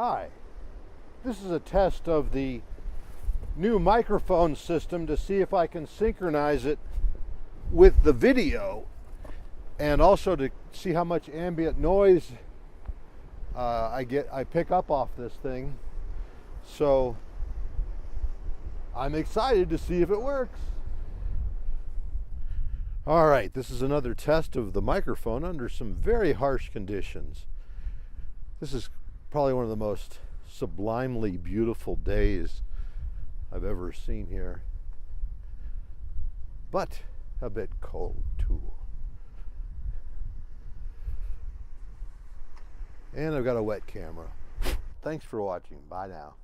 Hi, this is a test of the new microphone system to see if I can synchronize it with the video and also to see how much ambient noise I pick up off this thing. So I'm excited to see if it works. All right, this is another test of the microphone under some very harsh conditions. This is probably one of the most sublimely beautiful days I've ever seen here, but a bit cold too. And I've got a wet camera. Thanks for watching. Bye now.